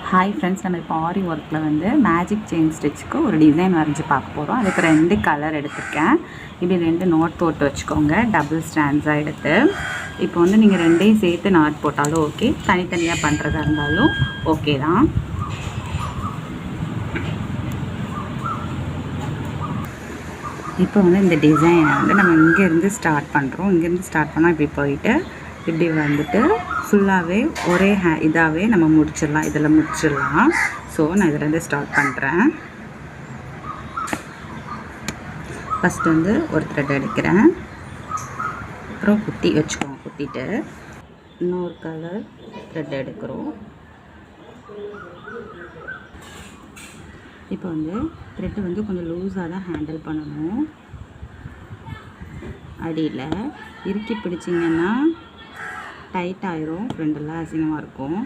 Hi friends, நம்ம இப்போ ஆரி ஒர்க்கில் வந்து மேஜிக் செயின் ஸ்டிச்சுக்கு ஒரு டிசைன் வரைஞ்சி பார்க்க போகிறோம். அதுக்கு 2 கலர் எடுத்திருக்கேன். இப்படி 2 நாட் போட்டு வச்சுக்கோங்க, டபுள் ஸ்டாண்ட்ஸாக எடுத்து. இப்போ வந்து நீங்கள் 2ஐயும் சேர்த்து நாட் போட்டாலும் ஓகே, தனித்தனியாக பண்ணுறதா இருந்தாலும் ஓகே தான். இப்போ வந்து இந்த டிசைனை வந்து நம்ம இங்கேருந்து ஸ்டார்ட் பண்ணுறோம். இங்கேருந்து ஸ்டார்ட் பண்ணால் இப்படி போயிட்டு இப்படி வந்துட்டு ஃபுல்லாகவே ஒரே இதாகவே நம்ம முடிச்சிடலாம், இதில் முடிச்சிடலாம். ஸோ நான் இதிலேருந்து ஸ்டார்ட் பண்ணுறேன். ஃபஸ்ட்டு வந்து ஒரு த்ரெட் எடுக்கிறேன், அப்புறம் குத்தி வச்சுக்கோங்க. குத்திட்டு இன்னொரு கலர் த்ரெட் எடுக்கிறோம். இப்போ வந்து த்ரெட்டு வந்து கொஞ்சம் லூஸாக தான் ஹேண்டில் பண்ணணும். அடியில் இறுக்கி பிடிச்சிங்கன்னா டைட் ஆயிரும், ஃப்ரெண்டெல்லாம் அசிங்கமாக இருக்கும்.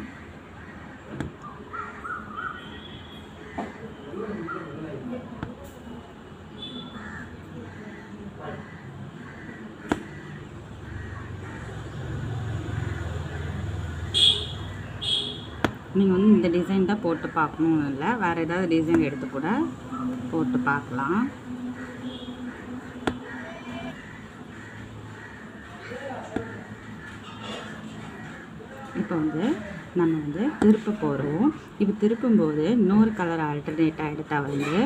நீங்கள் வந்து இந்த டிசைன் தான் போட்டு பார்க்கணுன்னு இல்லை, வேறு ஏதாவது டிசைன் எடுத்து கூட போட்டு பார்க்கலாம். இப்போ வந்து நம்ம வந்து திருப்ப போகிறோம். இப்போ திருப்பும்போது இன்னொரு கலர் ஆல்டர்னேட்டாக எடுத்தால் வந்து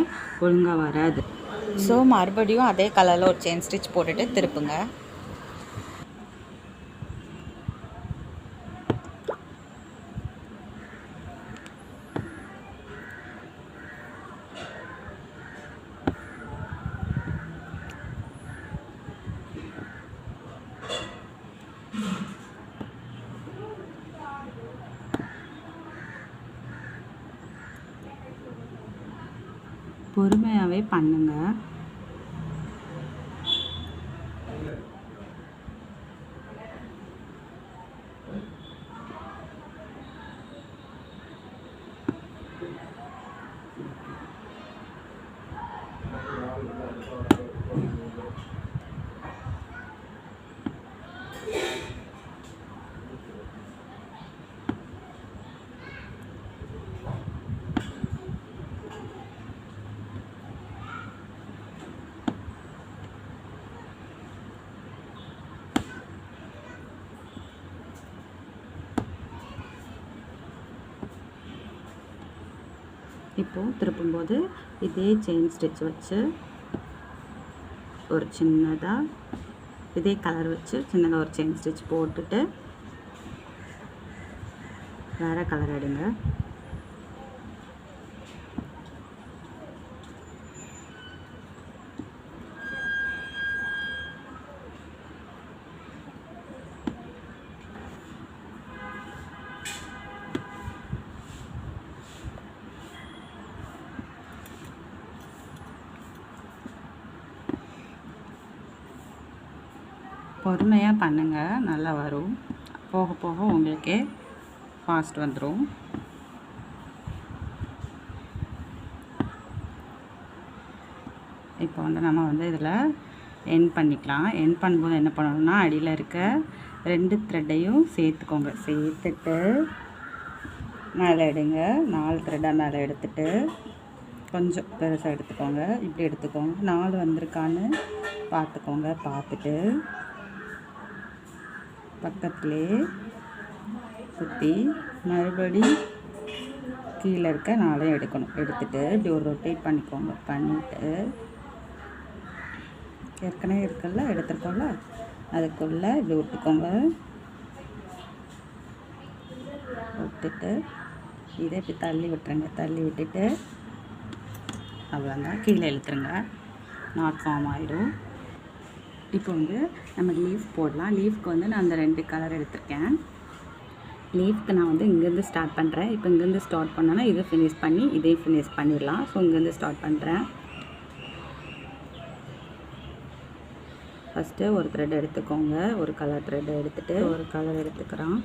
ஒழுங்காக வராது. ஸோ மறுபடியும் அதே கலரில் ஒரு செயின் ஸ்டிச் போட்டுட்டு திருப்புங்க. பொறுமையாகவே பண்ணுங்க. இப்போது திருப்பும்போது இதே செயின் ஸ்டிச் வச்சு ஒரு சின்னதாக இதே கலர் வச்சு சின்னதாக ஒரு செயின் ஸ்டிச் போட்டுட்டு வேறு கலர் எடுங்க. பொறுமையாக பண்ணுங்கள், நல்லா வரும். போக போக உங்களுக்கே ஃபாஸ்ட் வந்துடும். இப்போ வந்து நம்ம வந்து இதில் எண்ட் பண்ணிக்கலாம். எண்ட் பண்ணும்போது என்ன பண்ணணும்னா, அடியில் இருக்க 2 த்ரெட்டையும் சேர்த்துக்கோங்க. சேர்த்துட்டு மேலே எடுங்க. 4 த்ரெட்டாக மேலே எடுத்துட்டு கொஞ்சம் பெருசாக எடுத்துக்கோங்க. இப்படி எடுத்துக்கோங்க. 4 வந்திருக்கான்னு பார்த்துக்கோங்க. பார்த்துட்டு பக்கத்துலேயே சுற்றி மறுபடி கீழே இருக்க 4ஐயும் எடுக்கணும். எடுத்துகிட்டு இப்படி ஒரு ரொட்டேட் பண்ணிக்கோங்க. பண்ணிவிட்டு ஏற்கனவே இருக்குல்ல எடுத்துருக்கோம்ல, அதுக்குள்ளே இப்படி விட்டுக்கோங்க. விட்டுட்டு இதை இப்படி தள்ளி விட்டுருங்க. தள்ளி விட்டுட்டு அவ்வளோதான், கீழே இழுத்துருங்க. நாட் ஃபார்ம் ஆகிடும். இப்போ வந்து நம்ம லீஃப் போடலாம். லீஃப்க்கு வந்து நான் அந்த 2 கலர் எடுத்திருக்கேன். லீஃப்க்கு நான் வந்து இங்கேருந்து ஸ்டார்ட் பண்ணுறேன். இப்போ இங்கேருந்து ஸ்டார்ட் பண்ணோன்னா இதை ஃபினிஷ் பண்ணி இதே ஃபினிஷ் பண்ணிடலாம். ஸோ இங்கேருந்து ஸ்டார்ட் பண்ணுறேன். ஃபஸ்ட்டு ஒரு த்ரெட் எடுத்துக்கோங்க. ஒரு கலர் த்ரெட் எடுத்துகிட்டு ஒரு கலர் எடுத்துக்கிறோம்.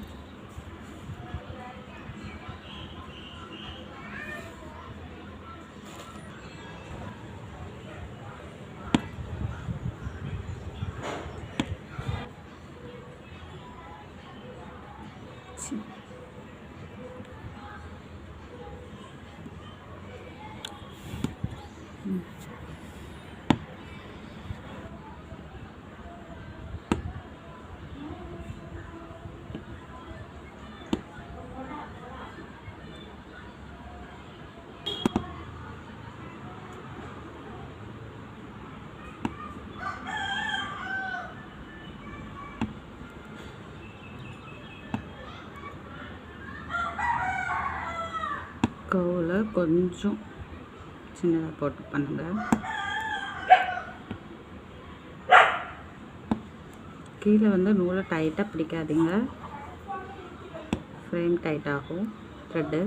கவுல கொஞ்சம் சின்னதாக போட்டு பண்ணுங்கள். கீழே வந்து நூலை டைட்டாக பிடிக்காதீங்க, ஃப்ரேம் டைட் ஆகும் த்ரெட்டு.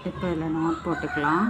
இப்போ இதில் நாட் போட்டுக்கலாம்.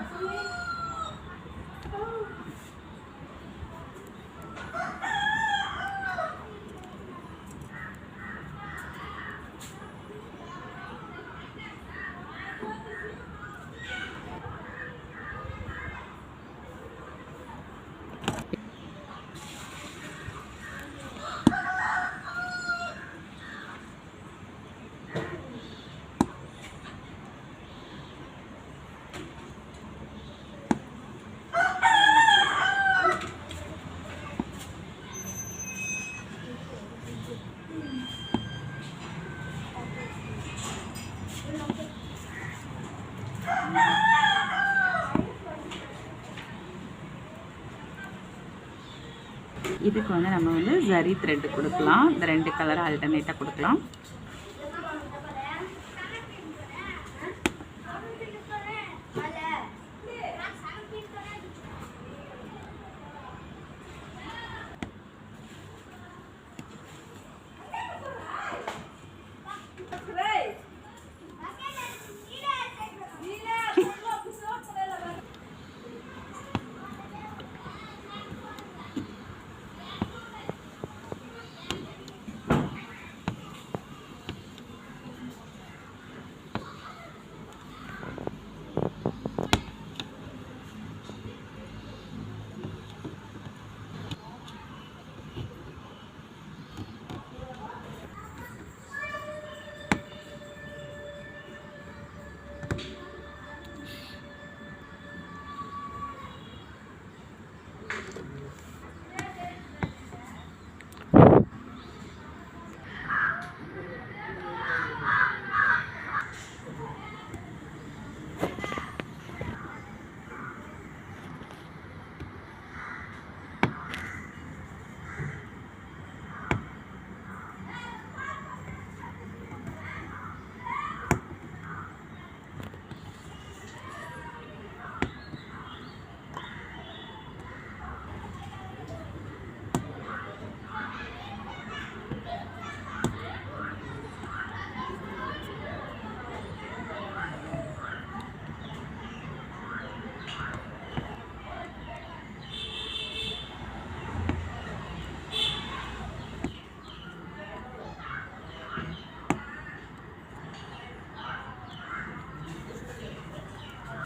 இதுக்கு வந்து நம்ம வந்து ஜரி த்ரெட்டு கொடுக்கலாம். இந்த 2 கலர் ஆல்டர்னேட்டாக கொடுக்கலாம்.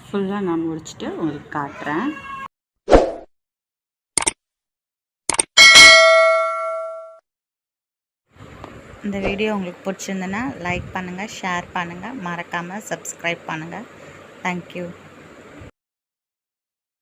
ஃபுல்லாக நான் முடிச்சுட்டு உங்களுக்கு காட்டுறேன். இந்த வீடியோ உங்களுக்கு பிடிச்சிருந்ததுன்னா லைக் பண்ணுங்கள், ஷேர் பண்ணுங்கள், மறக்காமல் சப்ஸ்கிரைப் பண்ணுங்கள். தேங்க்யூ.